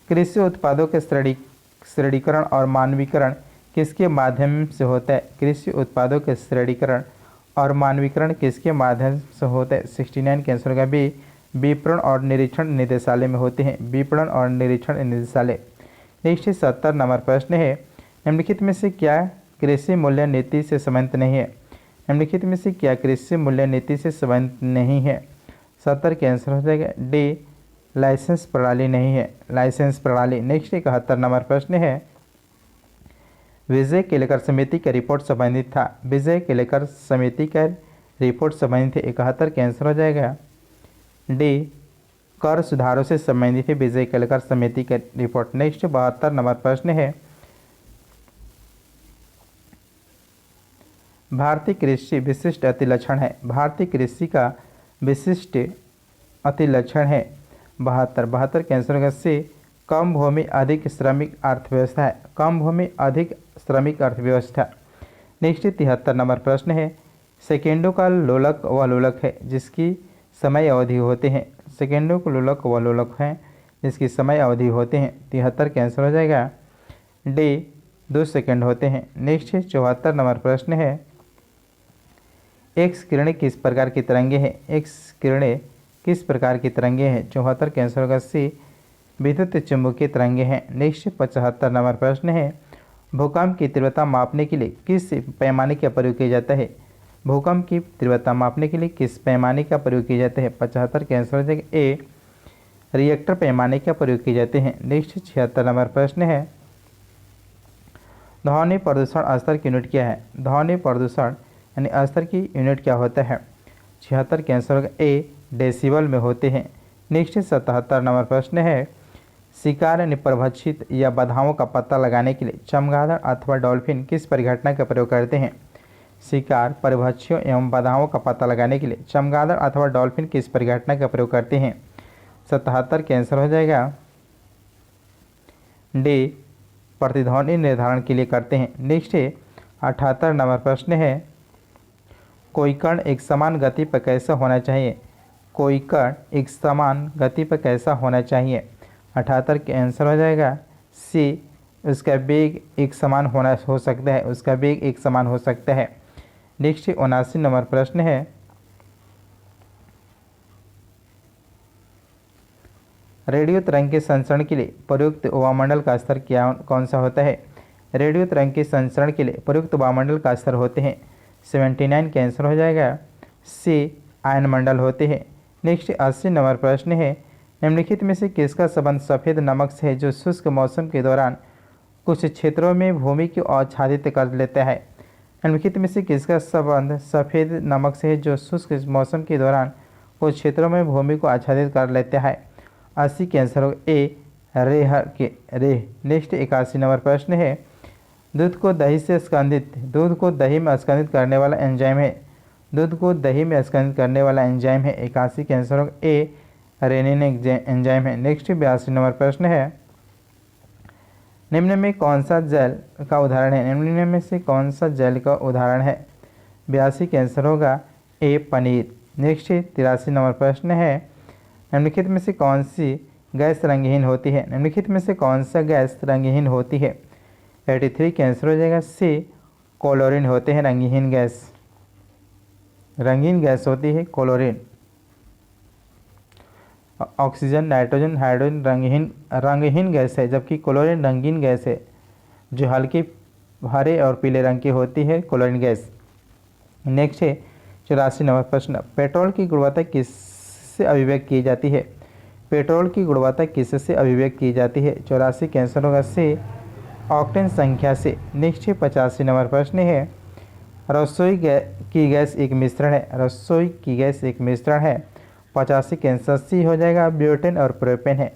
कृषि उत्पादों के श्रेणीकरण और मानवीकरण किसके माध्यम से होता है? कृषि उत्पादों के श्रेणीकरण और मानवीकरण किसके माध्यम से होता है? 69 के आंसर होगा बी, विपणन और निरीक्षण निदेशालय में होते हैं, विपणन और निरीक्षण निदेशालय। नेक्स्ट 70 नंबर प्रश्न है, निम्नलिखित में से क्या कृषि मूल्य नीति से संबंधित नहीं है? निम्नलिखित में से क्या कृषि मूल्य नीति से संबंधित नहीं है? 70 के आंसर हो जाएगा डी, लाइसेंस प्रणाली नहीं है, लाइसेंस प्रणाली। नेक्स्ट 71 नंबर प्रश्न है, विजय केलेकर समिति का रिपोर्ट संबंधित था। विजय केलेकर समिति का रिपोर्ट संबंधित है। 71 के आंसर हो जाएगा डी, कर सुधारों से संबंधित है विजय केलेकर समिति का रिपोर्ट। नेक्स्ट 72 नंबर प्रश्न है, भारतीय कृषि विशिष्ट अतिलक्षण है। भारतीय कृषि का विशिष्ट अतिलक्षण है 72 के आंसर होगा सी, कम भूमि अधिक श्रमिक अर्थव्यवस्था है, कम भूमि अधिक श्रमिक अर्थव्यवस्था। नेक्स्ट 73 नंबर प्रश्न है, सेकेंडों का लोलक वह लोलक है जिसकी समय अवधि होते हैं। सेकेंडों को लोलक व लोलक हैं जिसकी समय अवधि होते हैं। 73 का आंसर हो जाएगा डी, 2 सेकंड होते हैं। नेक्स्ट 74 नंबर प्रश्न है, एक्स किरणें किस प्रकार की तरंगे हैं? एक्स किरणें किस प्रकार की तरंगे हैं? 74 का आंसर होगा सी, विद्युत चुंबकीय तरंगे हैं। नेक्स्ट 75 नंबर प्रश्न है, भूकंप की तीव्रता मापने के लिए किस पैमाने का प्रयोग किया जाता है? भूकंप की तीव्रता मापने के लिए किस पैमाने का प्रयोग किया जाता है? 75 का आंसर हो जाएगा ए, रिएक्टर पैमाने का प्रयोग किए जाते हैं। नेक्स्ट 76 नंबर प्रश्न है, ध्वनि प्रदूषण स्तर की यूनिट क्या है? ध्वनि प्रदूषण यानी स्तर की यूनिट क्या होता है? 76 के आंसर होगा ए, डेसिबल में होते हैं। नेक्स्ट 77 नंबर प्रश्न है, शिकार यानी प्रभक्षित या बाधाओं का पता लगाने के लिए चमगादड़ अथवा डॉल्फिन किस परिघटना का प्रयोग करते हैं? शिकार, परिभक्षियों एवं बाधाओं का पता लगाने के लिए चमगादड़ अथवा डॉल्फिन किस परिघटना का प्रयोग करते हैं? 77 के आंसर हो जाएगा डी, प्रतिध्वनि निर्धारण के लिए करते हैं। नेक्स्ट 78 नंबर प्रश्न है, कोई कण एक समान गति पर कैसा होना चाहिए? कोई कण एक समान गति पर कैसा होना चाहिए? 78 के आंसर हो जाएगा सी, उसका वेग एक समान होना हो सकता है, उसका वेग एक समान हो सकता है। नेक्स्ट 79 नंबर प्रश्न है, रेडियो तरंग के संचरण के लिए प्रयुक्त वायुमंडल का स्तर क्या कौन सा होता है? रेडियो तरंग के संचरण के लिए प्रयुक्त वायुमंडल का स्तर होते हैं 79 का आंसर हो जाएगा सी, आयन मंडल होते हैं। नेक्स्ट 80 नंबर प्रश्न है, निम्नलिखित में से किसका संबंध सफ़ेद नमक से है जो शुष्क मौसम के दौरान कुछ क्षेत्रों में भूमि को आच्छादित कर लेता है? निम्नलिखित में से किसका संबंध सफ़ेद नमक से है जो शुष्क मौसम के दौरान कुछ क्षेत्रों में भूमि को आच्छादित कर लेता है? 80 के आंसर होगा ए, रेहर के रेह। नेक्स्ट 81 नंबर प्रश्न है, दूध को दही में स्कंदित करने वाला एंजाइम है। दूध को दही में स्कंदित करने वाला एंजाइम है। 81 के आंसर होगा ए, रेनिन एंजाइम है। नेक्स्ट 82 नंबर प्रश्न है, निम्न में कौन सा जल का उदाहरण है? निम्न में से कौन सा जल का उदाहरण है? 82 के आंसर होगा ए, पनीर। नेक्स्ट 83 नंबर प्रश्न है, निम्नलिखित में से कौन सी गैस रंगहीन होती है? निम्नलिखित में से कौन सा गैस रंगहीन होती है? 83 के आंसर हो जाएगा सी, क्लोरीन होते हैं रंगहीन गैस। रंगीन गैस होती है क्लोरीन। ऑक्सीजन, नाइट्रोजन, हाइड्रोजन रंगहीन गैस है, जबकि क्लोरीन रंगीन गैस है जो हल्के हरे और पीले रंग की होती है क्लोरीन गैस। नेक्स्ट है 84 नंबर प्रश्न, पेट्रोल की गुणवत्ता किससे अभिव्यक्त की जाती है? पेट्रोल की गुणवत्ता किससे अभिव्यक्त की जाती है? 84 के आंसर होगा सी, ऑक्टेन संख्या से। नेक्स्ट 85 नंबर प्रश्न है, रसोई की गैस एक मिश्रण है। रसोई की गैस एक मिश्रण है। 85 के आंसर सी हो जाएगा, ब्यूटेन और प्रोपेन है।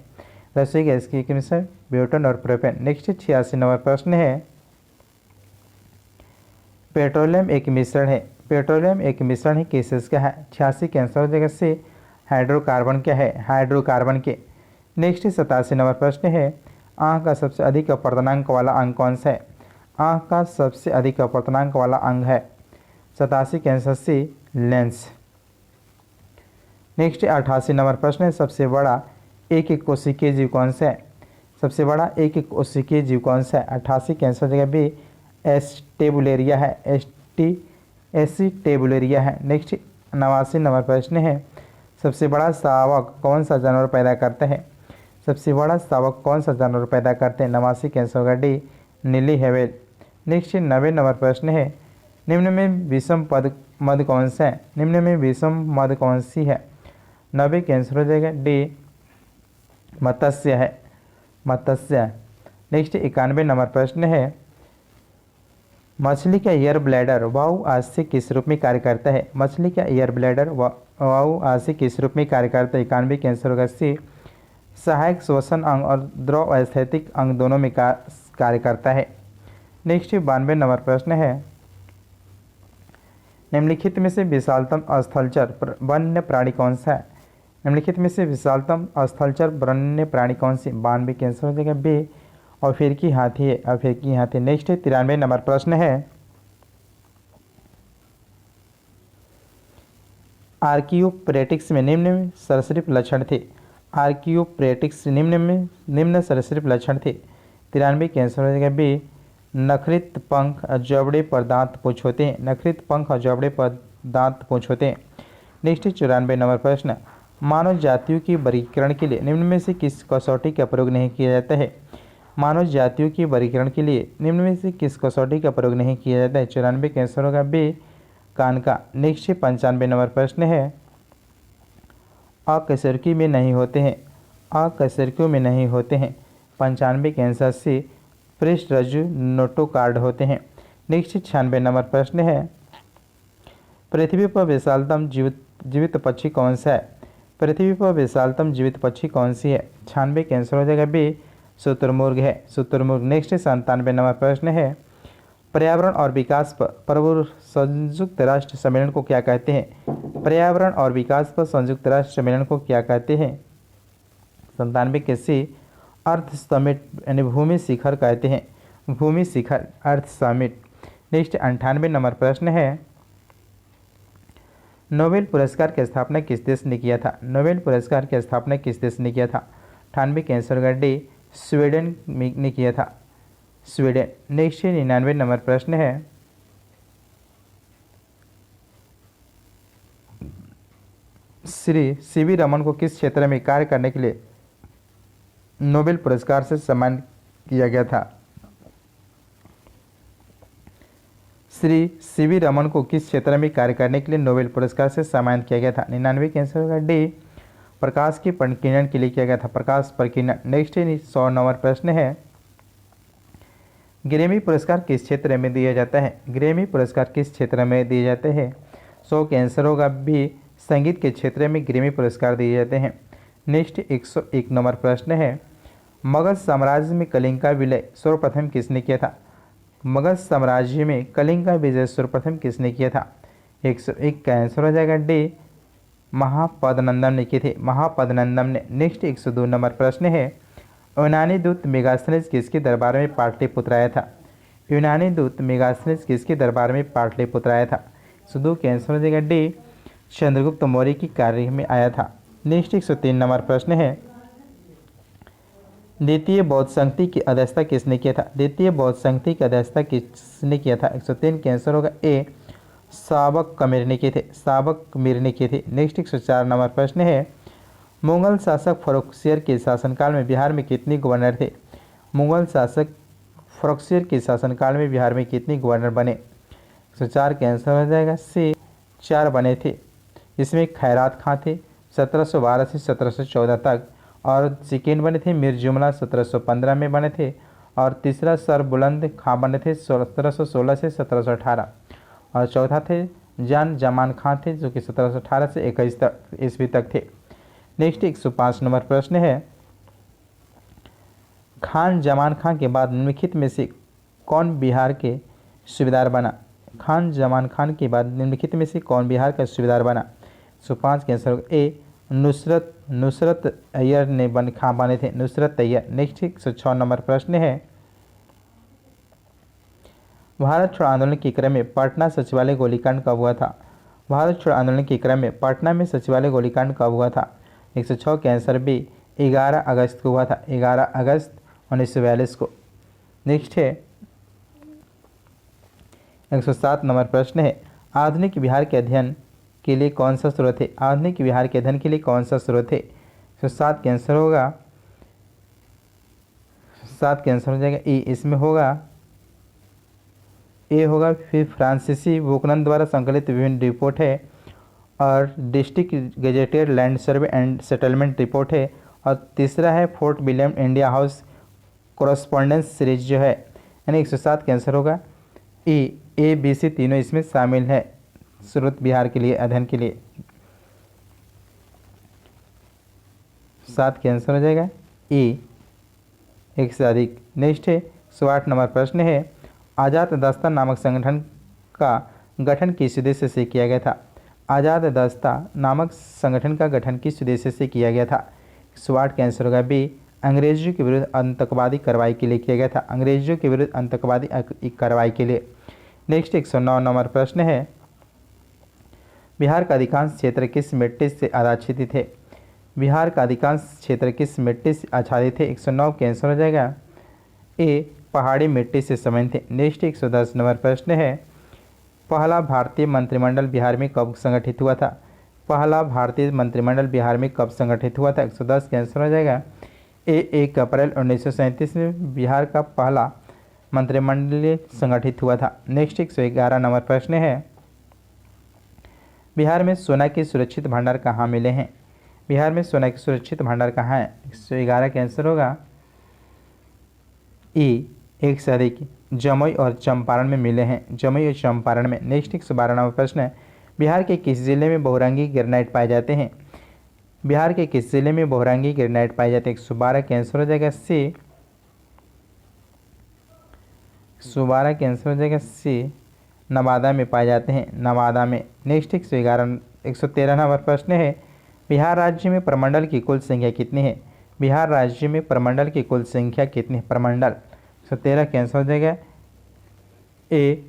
रसोई गैस की एक मिश्रण ब्यूटेन और प्रोपेन। नेक्स्ट 86 नंबर प्रश्न है, पेट्रोलियम एक मिश्रण है। पेट्रोलियम एक मिश्रण है किसका है? 86 के आंसर हो जाएगा सी, हाइड्रोकार्बन क्या है? हाइड्रोकार्बन के। नेक्स्ट 87 नंबर प्रश्न है, आँख का सबसे अधिक अपवर्तनांक वाला अंग कौन सा है? आँख का सबसे अधिक अपवर्तनांक वाला अंग है 87 के answer C, lens. Next 88 number प्रश्न है, सबसे बड़ा एक कोशिकीय जीव कौन सा है? सबसे बड़ा एक कोशिकीय जीव कौन सा है? 88 के आंसर जगह बी, एस्टेबुलेरिया है। एसिटेबुलेरिया है। नेक्स्ट 89 नंबर प्रश्न है, सबसे बड़ा शावक कौन सा जानवर पैदा करता है? सबसे बड़ा शावक कौन सा जानवर पैदा करते हैं? 89 के आंसर होगा डी, नीली हेवेल। नेक्स्ट 90 नंबर प्रश्न है, निम्न में विषम मद कौन सा है? निम्न में विषम मद कौन सी है? 90 के आंसर हो जाएगा डी, मत्स्य है, मत्स्य। नेक्स्ट 91 नंबर प्रश्न है, मछली का एयर ब्लैडर वायु आश्य किस रूप में कार्य करता है? मछली का एयर ब्लैडर वायु आश्य किस रूप में कार्य करता है? 91 के आंसर होगा सी, सहायक श्वसन अंग और द्रव अस्थैतिक अंग दोनों में कार्य करता है। नेक्स्ट 92 नंबर प्रश्न है, निम्नलिखित में से विशालतम स्थलचर वन्य प्राणी कौन सा है? निम्नलिखित में से विशालतम स्थलचर वन्य प्राणी कौन सी? 92 के आंसर हो जाएगा बी, अफ्रीकी हाथी है, अफ्रीकी हाथी। नेक्स्ट 93 नंबर प्रश्न है, आर्कियोप्रेटिक्स में निम्न सरीसृप लक्षण थे। आर्कियोप्रेटिक्स निम्न सरीसृप लक्षण थे। 93 के आंसर हो जाएगा बी। नखरित पंख और जबड़े पर दांत पूंछ होते हैं। नखरित पंख और जबड़े पर दांत पूंछ होते हैं। नेक्स्ट 94 नंबर प्रश्न, मानव जातियों के वर्गीकरण के लिए निम्न में से किस कसौटी का प्रयोग नहीं किया जाता है। मानव जातियों के वर्गीकरण के लिए निम्न में से किस कसौटी का प्रयोग नहीं किया जाता है। 94 का आंसर होगा बी, कान का। नेक्स्ट 95 नंबर प्रश्न है, अकशेरुकी में नहीं होते हैं। अकशेरुकियों में नहीं होते हैं। 95 के आंसर से पृष्ठरज्जु नोटोकार्ड होते हैं। नेक्स्ट 96 नंबर प्रश्न है, पृथ्वी पर विशालतम जीवित पक्षी कौन सा है। पृथ्वी पर विशालतम जीवित पक्षी कौन सी है। 96 के आंसर हो जाएगा बी, शुतुरमुर्ग है। शुतुरमुर्ग। नेक्स्ट 97 नंबर प्रश्न है, पर्यावरण और विकास पर प्रभु संयुक्त राष्ट्र सम्मेलन को क्या कहते हैं। पर्यावरण और विकास पर संयुक्त राष्ट्र सम्मेलन को क्या कहते हैं। 97 के सी, अर्थ समिट यानी भूमि शिखर कहते हैं। भूमि शिखर, अर्थ समिट। नेक्स्ट 98 नंबर प्रश्न है, नोबेल पुरस्कार की स्थापना किस देश ने किया था। नोबेल पुरस्कार की स्थापना किस देश ने किया था। 98 के आंसर होगा डी, स्वीडन ने किया था। स्वीडन। नेक्स्ट 99 नंबर प्रश्न है, श्री सीवी रमन को किस क्षेत्र में कार्य करने के लिए नोबेल पुरस्कार से सम्मानित किया गया था। श्री सीवी रमन को किस क्षेत्र में कार्य करने के लिए नोबेल पुरस्कार से सम्मानित किया गया था। 99 के आंसर होगा डी, प्रकाश के प्रकीर्णन के लिए किया गया था। प्रकाश प्रकीर्णन। नेक्स्ट 100 नंबर प्रश्न है, ग्रैमी पुरस्कार किस क्षेत्र में दिया जाता है। ग्रैमी पुरस्कार किस क्षेत्र में दिए जाते हैं। 100 के आंसर होगा बी, संगीत के क्षेत्र में ग्रैमी पुरस्कार दिए जाते हैं। नेक्स्ट 101 नंबर प्रश्न है, मगध साम्राज्य में कलिंग का विलय सर्वप्रथम किसने किया था। मगध साम्राज्य में कलिंग का विजय सर्वप्रथम किसने किया था। 101 का आंसर हो जाएगा डी, महापद्मनंदन ने किए थे। महापद्मनंदन ने। नेक्स्ट 102 नंबर प्रश्न है, यूनानी दूत मेगास्थनीज किसके दरबार में पाटलिपुत्र आया था। यूनानी दूत मेगास्थनीज किसके दरबार में पाटलिपुत्र आया था। 102 के आंसर हो जाएगा डी, चंद्रगुप्त मौर्य की कार्य में आया था। नेक्स्ट 103 नंबर प्रश्न है, द्वितीय बौद्ध संधि की अध्यक्षता किसने किया था। द्वितीय बौद्ध संधि की अध्यक्षता किसने किया था। 103 के आंसर होगा ए, साबक कमीर ने किए थे। साबक मीर ने किए थे। नेक्स्ट 104 नंबर प्रश्न है, मुगल शासक फर्रुखसियर के शासनकाल में बिहार में कितने गवर्नर थे। मुगल शासक फर्रुखसियर के शासनकाल में बिहार में कितने गवर्नर बने। 104 के आंसर हो जाएगा सी, 4 बने थे। इसमें खैरात खां थे 1712 से 1714 तक, और सेकेंड बने थे मीर जुमला 1715 में बने थे, और तीसरा सर बुलंद खां बने थे 1716 से 1718, और चौथा थे जान जमान खां थे जो कि 1718 से 21 ईस्वी तक थे। नेक्स्ट 105 नंबर प्रश्न है, खान जमान खां के बाद निम्नलिखित में से कौन बिहार के सूबेदार बना। खान जमान खान के बाद निम्नलिखित में से कौन बिहार का सूबेदार बना। 105 के आंसर ए, नुसरत अय्यर ने खां बने थे। नुसरत अय्यर। नेक्स्ट 106 नंबर प्रश्न है, भारत छोड़ो आंदोलन के क्रम में पटना सचिवालय गोलीकांड कब हुआ था। भारत छोड़ो आंदोलन के क्रम में पटना में सचिवालय गोलीकांड कब हुआ था। 106 के आंसर बी, 11 अगस्त को हुआ था। 11 अगस्त 1942 को। नेक्स्ट है 107 नंबर प्रश्न है, आधुनिक बिहार के अध्ययन के लिए कौन सा स्रोत है। आधुनिक बिहार के अध्ययन के लिए कौन सा स्रोत है। 107 के आंसर होगा 7 के आंसर हो जाएगा ई। इसमें होगा ए होगा, फिर फ्रांसीसी बुकनन द्वारा संकलित विभिन्न रिपोर्ट है, और district gazetted land survey and settlement report है, और तीसरा है fort William India house correspondence series जो है। यानी 107 के आंसर होगा ई। ए बी सी तीनों इसमें शामिल है स्रोत बिहार के लिए अध्ययन के लिए। 7 के आंसर हो जाएगा ई, एक से अधिक। नेक्स्ट है 108 नंबर प्रश्न है, आज़ाद दस्ता नामक संगठन का गठन किस उद्देश्य से किया गया था। आज़ाद दस्ता नामक संगठन का गठन किस उद्देश्य से किया गया था। 108 के आंसर होगा बी, अंग्रेजों के विरुद्ध आतंकवादी कार्रवाई के लिए किया गया था। अंग्रेजों के विरुद्ध आतंकवादी कार्रवाई के लिए। नेक्स्ट 109 नंबर प्रश्न है, बिहार का अधिकांश क्षेत्र किस मिट्टी से आच्छादित है? बिहार का अधिकांश क्षेत्र किस मिट्टी से आच्छादित है? 109 का आंसर हो जाएगा ए पहाड़ी मिट्टी से संबंधित है। नेक्स्ट 110 नंबर प्रश्न है, पहला भारतीय मंत्रिमंडल बिहार में कब संगठित हुआ था? पहला भारतीय मंत्रिमंडल बिहार में कब संगठित हुआ था? 110 का आंसर हो जाएगा ए 1 अप्रैल 1937 में बिहार का पहला मंत्रिमंडल संगठित हुआ था। नेक्स्ट 111 नंबर प्रश्न है, बिहार में सोना के सुरक्षित भंडार कहाँ मिले हैं? बिहार में सोना के सुरक्षित भंडार कहाँ है? 111 का आंसर होगा ई एक से अधिक जमुई और चंपारण में मिले हैं, जमुई और चंपारण में। नेक्स्ट 112 नंबर प्रश्न है, बिहार के किस जिले में बहुरंगी ग्रेनाइट पाए जाते हैं? बिहार के किस जिले में बहुरंगी ग्रेनाइट पाए जाते हैं? 112 का आंसर हो जाएगा सी 112 का आंसर हो जाएगा सी नवादा में पाए जाते हैं, नवादा में। नेक्स्ट 113 नंबर प्रश्न है, बिहार राज्य में प्रमंडल की कुल संख्या कितनी है? बिहार राज्य में प्रमंडल की कुल संख्या कितनी है? प्रमंडल 113 का आंसर हो जाएगा ए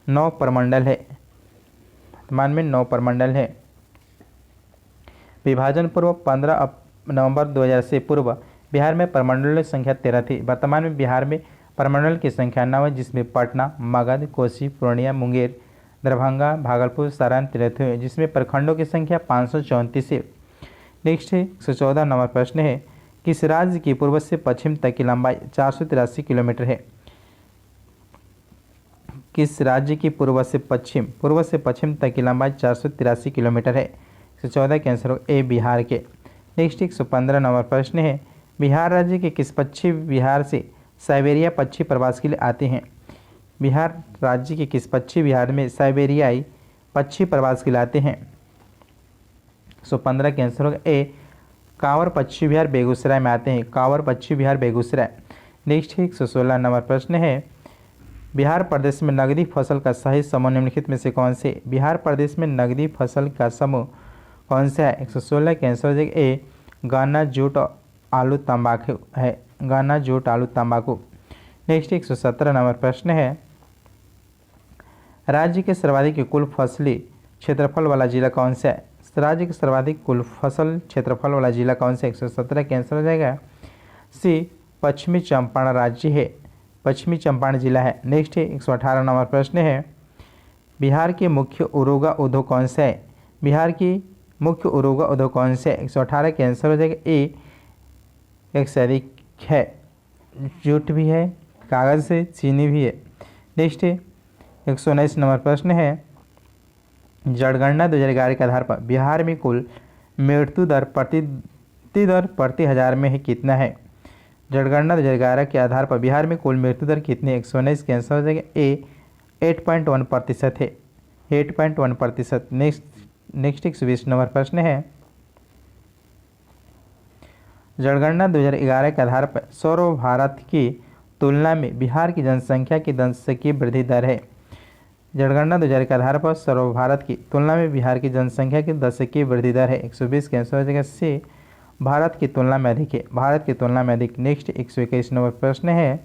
9 प्रमंडल है, वर्तमान में 9 प्रमंडल है। विभाजन पूर्व 15 नवंबर 2000 से पूर्व बिहार में प्रमंडलों की संख्या 13 थी। वर्तमान में बिहार में प्रमंडल की संख्या 9 है, जिसमें पटना, मगध, कोसी, पूर्णिया, मुंगेर, दरभंगा, भागलपुर, सारण, तिरहुत है, जिसमें प्रखंडों की संख्या 534 है। नेक्स्ट है 114 नंबर प्रश्न है, किस राज्य की पूर्व से पश्चिम तक की लंबाई 483 किलोमीटर है? किस राज्य की पूर्व से पश्चिम तक की लंबाई 483 किलोमीटर है? 114 का आंसर हो ए बिहार के। नेक्स्ट 115 नंबर प्रश्न है, बिहार राज्य के किस पक्षी बिहार से साइबेरिया पक्षी प्रवास के लिए आते हैं? बिहार राज्य के किस पक्षी बिहार में साइबेरियाई पक्षी प्रवास के लिए आते हैं? 115 का आंसर होगा ए कांवर पक्षी विहार बेगूसराय में आते हैं, कांवर पक्षी विहार बेगूसराय। नेक्स्ट 116 नंबर प्रश्न है, बिहार प्रदेश में नगदी फसल का सही समूह निम्नलिखित में से कौन से? बिहार प्रदेश में नगदी फसल का समूह कौन सा है? 116 का आंसर हो जाएगा ए गन्ना, जूट, आलू, तंबाकू है, गन्ना, जूट, आलू, तंबाकू। नेक्स्ट 117 नंबर प्रश्न है, राज्य के सर्वाधिक कुल फसली क्षेत्रफल वाला जिला कौन सा है? राज्य के सर्वाधिक कुल फसल क्षेत्रफल वाला जिला कौन सा है? 117 का आंसर हो जाएगा सी पश्चिमी चंपारण राज्य है, पश्चिमी चंपारण जिला है। नेक्स्ट है 118 नंबर प्रश्न है, बिहार के मुख्य उद्योग उद्योग कौन सा है? बिहार की मुख्य उद्योग कौन से है? 118 का आंसर हो जाएगा ए एक से अधिक है, जूट भी है, कागज़ से, चीनी भी है। नेक्स्ट है 119 नंबर प्रश्न है, जनगणना 2011 के आधार पर बिहार में कुल मृत्यु दर प्रति हजार में है कितना है? जनगणना 2011 के आधार पर बिहार में कुल मृत्यु दर कितनी है? 119 का आंसर हो जाएगा ए 8.1% है, 8.1%। नेक्स्ट 120 नंबर प्रश्न है, जनगणना 2011 के आधार पर सर्व भारत की तुलना में बिहार की जनसंख्या की 10 की वृद्धि दर है। जनगणना 2011 के आधार पर सर्व भारत की तुलना में बिहार की जनसंख्या की 10 की वृद्धि दर है। 120 का आंसर हो जाएगा सी भारत की तुलना में अधिक है, भारत की तुलना में अधिक। नेक्स्ट 121 नंबर प्रश्न है,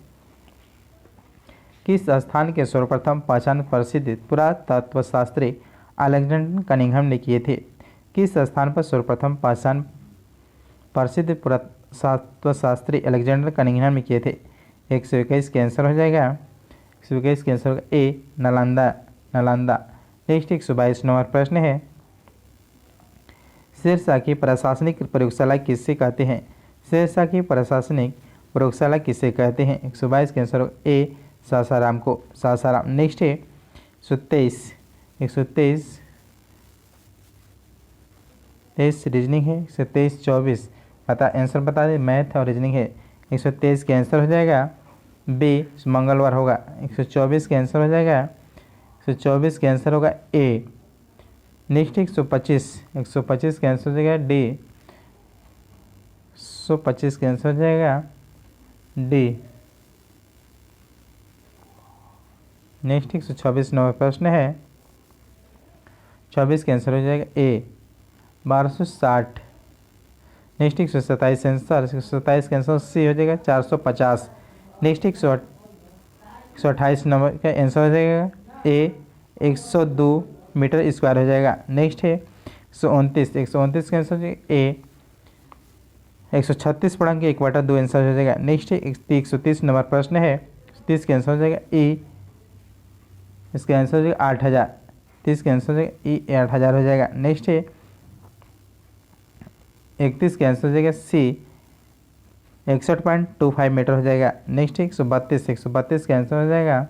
किस स्थान के सर्वप्रथम पहचान प्रसिद्ध पुरातत्वशास्त्री अलेक्जेंडर कनिंघम ने किए थे? किस स्थान पर सर्वप्रथम पहचान प्रसिद्ध पुरातत्वशास्त्री अलेक्जेंडर कनिंघम ने किए थे? 121 का आंसर हो जाएगा 121 का आंसर होगा ए नालंदा। नेक्स्ट 122 नंबर प्रश्न है, सिरसा की प्रशासनिक प्रयोगशाला किससे कहते हैं? सिरसा की प्रशासनिक प्रयोगशाला किससे कहते हैं? 122 का आंसर होगा ए सासाराम को, सासाराम। नेक्स्ट है 123 रीजनिंग है, 123-24 आंसर बता दें, मैथ और रीजनिंग है। 123 का आंसर हो जाएगा बी मंगलवार होगा। 124 का आंसर हो जाएगा 124 का आंसर होगा ए। नेक्स्ट 125 का आंसर हो जाएगा डी, 125 का आंसर हो जाएगा डी। नेक्स्ट 126 नंबर प्रश्न है, 24 का आंसर हो जाएगा ए 1260। नेक्स्ट 127 आंसर, 127 का आंसर सी हो जाएगा 450। नेक्स्ट 128 नंबर का आंसर हो जाएगा ए 102 मीटर स्क्वायर हो जाएगा। नेक्स्ट है 129, 129 का आंसर हो जाएगा ए। 136 पढ़ेंगे 1/2 आंसर हो जाएगा। नेक्स्ट है 130 नंबर प्रश्न है, 30 का आंसर हो जाएगा ई, इसका आंसर हो जाएगा 8000। 30 का आंसर हो जाएगा ई 8000 हो जाएगा। नेक्स्ट है 31 का आंसर हो जाएगा सी, 61.25 मीटर हो जाएगा। नेक्स्ट है 132, 132 का आंसर हो जाएगा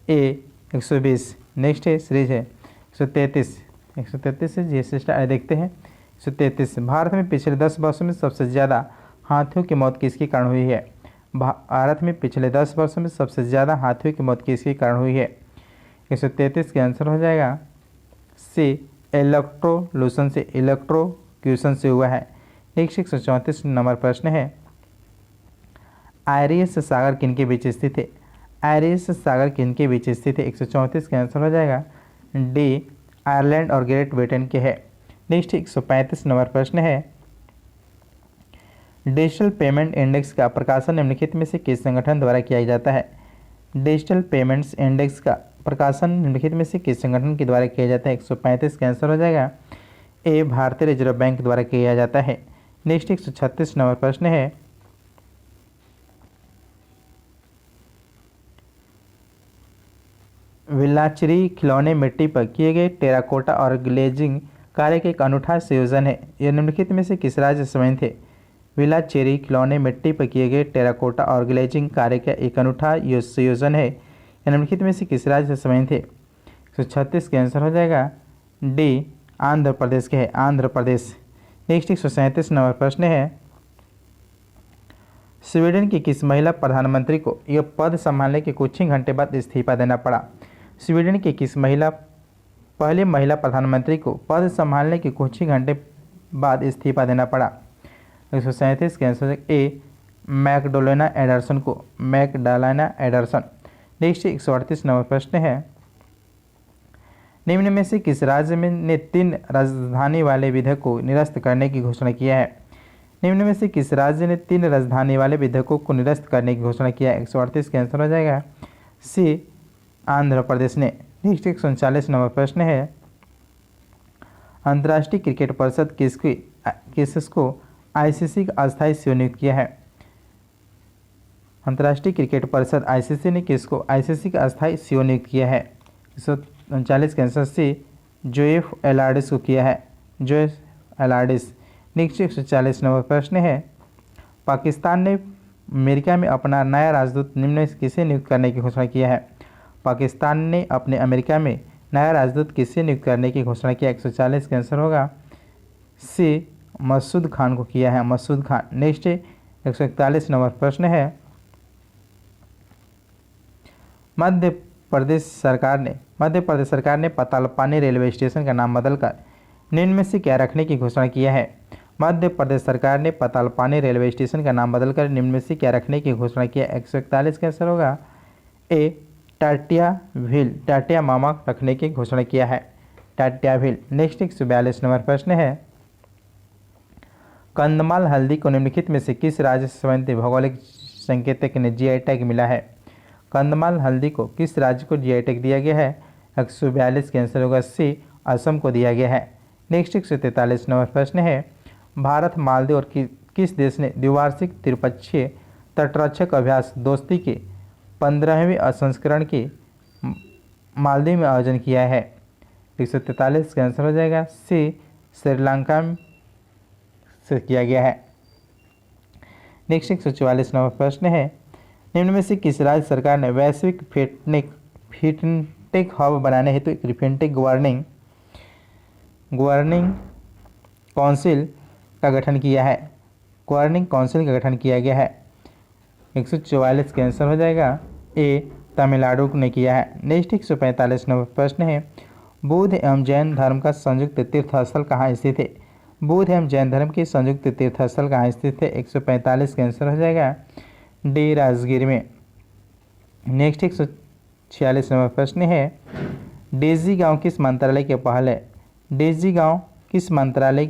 ए 120। नेक्स्ट है सीरीज है 133, 133 से जीएस देखते हैं। 133, भारत में पिछले 10 वर्षों में सबसे ज़्यादा हाथियों की मौत किसके कारण हुई है? भारत में पिछले 10 वर्षों में सबसे ज़्यादा हाथियों की मौत किसके कारण हुई है? 133 का आंसर हो जाएगा सी, इलेक्ट्रोल्यूशन से, इलेक्ट्रोक्यूशन से हुआ है। नेक्स्ट 134 नंबर प्रश्न है, आयरियस सागर किनके बीच स्थित है? आयरियस सागर किनके बीच स्थित है? 134 का आंसर हो जाएगा डी, आयरलैंड और ग्रेट ब्रिटेन के है। नेक्स्ट 135 नंबर प्रश्न है, डिजिटल पेमेंट इंडेक्स का प्रकाशन निम्नलिखित में से किस संगठन द्वारा किया जाता है? डिजिटल पेमेंट्स इंडेक्स का प्रकाशन निम्नलिखित में से किस संगठन के द्वारा किया जाता है? 135 का आंसर हो जाएगा ए, भारतीय रिजर्व बैंक द्वारा किया जाता है। नेक्स्ट 136 नंबर प्रश्न है, विलाचरी खिलौने मिट्टी पर किए गए टेराकोटा और ग्लेजिंग कार्य का एक अनूठा संयोजन है। यह निम्नलिखित में से किस राज्य से संबंधित है? विलाचेरी खिलौने मिट्टी पर किए गए टेराकोटा और ग्लेजिंग कार्य का एक अनूठा संयोजन है। यह निम्नलिखित में से किस राज्य से संबंधित है? 136 का आंसर हो जाएगा डी, आंध्र प्रदेश के है, आंध्र प्रदेश। नेक्स्ट 137 नंबर प्रश्न है, स्वीडन की किस महिला प्रधानमंत्री को यह पद संभालने के कुछ ही घंटे बाद इस्तीफा देना पड़ा? स्वीडन की किस पहले महिला प्रधानमंत्री को पद संभालने के कुछ ही घंटे बाद इस्तीफा देना पड़ा? 137 के आंसर ए, मैकडोलेना एडरसन को, मैकडोलेना एडरसन। नेक्स्ट 138 नंबर प्रश्न है, निम्न में से किस राज्य में ने 3 राजधानी वाले विधेयक को निरस्त करने की घोषणा किया है? निम्न में से किस राज्य ने 3 राजधानी वाले विधेयकों को निरस्त करने की घोषणा किया है? 138 का आंसर हो जाएगा सी, आंध्र प्रदेश ने। नेक्स्ट 139 नंबर प्रश्न है, अंतर्राष्ट्रीय क्रिकेट परिषद किसको आईसीसी का अस्थायी सीईओ नियुक्त किया है? अंतर्राष्ट्रीय क्रिकेट परिषद आईसीसी ने किसको आईसीसी का अस्थायी सीईओ नियुक्त किया है? 139 का आंसर सी, जोएफ एलार्डिस को किया है, जोएफ एलार्डिस। नेक्स्ट 140 नंबर प्रश्न है, पाकिस्तान ने अमेरिका में अपना नया राजदूत निम्न में किसे नियुक्त करने की घोषणा किया है? पाकिस्तान ने अपने अमेरिका में नया राजदूत किसे नियुक्त करने की घोषणा किया? 140 का आंसर होगा सी, मसूद खान को किया है, मसूद खान। नेक्स्ट 141 नंबर प्रश्न है, मध्य प्रदेश सरकार ने पतालपानी रेलवे स्टेशन का नाम बदलकर निम्न में से क्या रखने की घोषणा किया है? मध्य प्रदेश सरकार ने पतालपानी रेलवे स्टेशन का नाम बदलकर निम्न में से क्या रखने की घोषणा किया? 141 का आंसर होगा ए, टाटिया मामा रखने की घोषणा किया है, टाटियाभिल। नेक्स्ट 142 नंबर प्रश्न है, कंदमाल हल्दी को निम्नलिखित में से किस राज्य से संबंधित भौगोलिक संकेतक ने जीआई टैग मिला है? कंदमाल हल्दी को किस राज्य को जीआई टैग दिया गया है? 142 का आंसर होगा सी, असम को दिया गया है। नेक्स्ट 143 नंबर प्रश्न है, भारत मालदीव और किस देश ने द्विवार्षिक त्रिपक्षीय तटरक्षक अभ्यास दोस्ती के 15वें संस्करण की मालदीव में आयोजन किया है? 143 का आंसर हो जाएगा सी, श्रीलंका से किया गया है। नेक्स्ट 144 नंबर प्रश्न है, निम्न में से किस राज्य सरकार ने वैश्विक फिनटेक हब बनाने हेतु एक फिनटेक गवर्निंग काउंसिल का गठन किया है? गवर्निंग काउंसिल का गठन किया गया है। 144 का आंसर हो जाएगा ए, तमिलनाडु ने किया है। नेक्स्ट 145 नंबर प्रश्न है, बौद्ध एवं जैन धर्म का संयुक्त तीर्थस्थल कहाँ स्थित है? बौद्ध एवं जैन धर्म के संयुक्त तीर्थस्थल कहाँ स्थित है? 145 का आंसर हो जाएगा डी, राजगीर में। नेक्स्ट 146 नंबर प्रश्न है, डेजी गांव किस मंत्रालय के पहल है? डेजी गांव किस मंत्रालय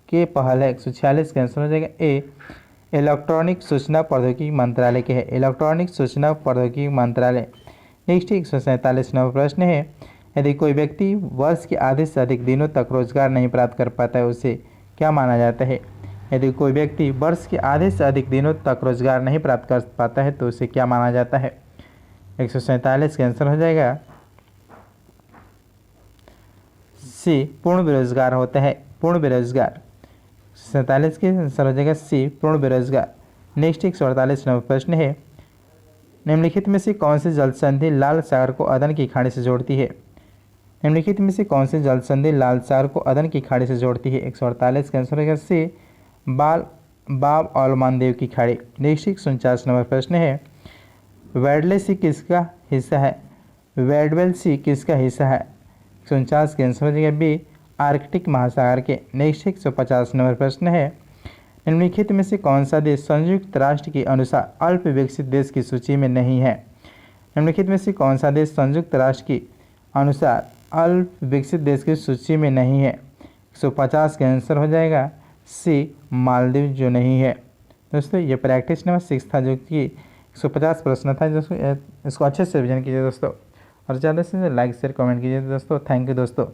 के पहल है? 146 का आंसर हो जाएगा ए, इलेक्ट्रॉनिक सूचना प्रौद्योगिकी मंत्रालय के है, इलेक्ट्रॉनिक सूचना प्रौद्योगिकी मंत्रालय। नेक्स्ट 147 नंबर प्रश्न है, यदि कोई व्यक्ति वर्ष के आधे से अधिक दिनों तक रोजगार नहीं प्राप्त कर पाता है उसे क्या माना जाता है? यदि कोई व्यक्ति वर्ष के आधे से अधिक दिनों तक रोजगार नहीं प्राप्त कर पाता है तो उसे क्या माना जाता है? 147 का आंसर हो जाएगा सी, पूर्ण बेरोजगार होता है। पूर्ण बेरोजगार 47 के आंसर हो जाएगा सी, पूर्ण बेरोजगार। नेक्स्ट 148 नंबर प्रश्न है, निम्नलिखित में से कौन सी जल संधि लाल सागर को अदन की खाड़ी से जोड़ती है? निम्नलिखित में से कौन सी जल संधि लाल सागर को अदन की खाड़ी से जोड़ती है? 148 का आंसर होगा सी, बाब और मानदेव की खाड़ी। नेक्स्ट 149 नंबर प्रश्न है, वेडले सी किसका हिस्सा है? वेडवेल सी किसका हिस्सा है? 149 का आंसर हो जाएगा बी, आर्कटिक महासागर के। नेक्स्ट 150 नंबर प्रश्न है, निम्नलिखित में से कौन सा देश संयुक्त राष्ट्र के अनुसार अल्प विकसित देश की सूची में नहीं है? निम्नलिखित में से कौन सा देश संयुक्त राष्ट्र के अनुसार अल्प विकसित देश की सूची में नहीं है? 150 का आंसर हो जाएगा सी, मालदीव जो नहीं है। दोस्तों ये प्रैक्टिस नंबर 6 था जो कि 150 प्रश्न था। दोस्तों इसको अच्छे से रिवीजन कीजिए दोस्तों, और ज़्यादा से लाइक शेयर कमेंट कीजिए दोस्तों। थैंक यू दोस्तों।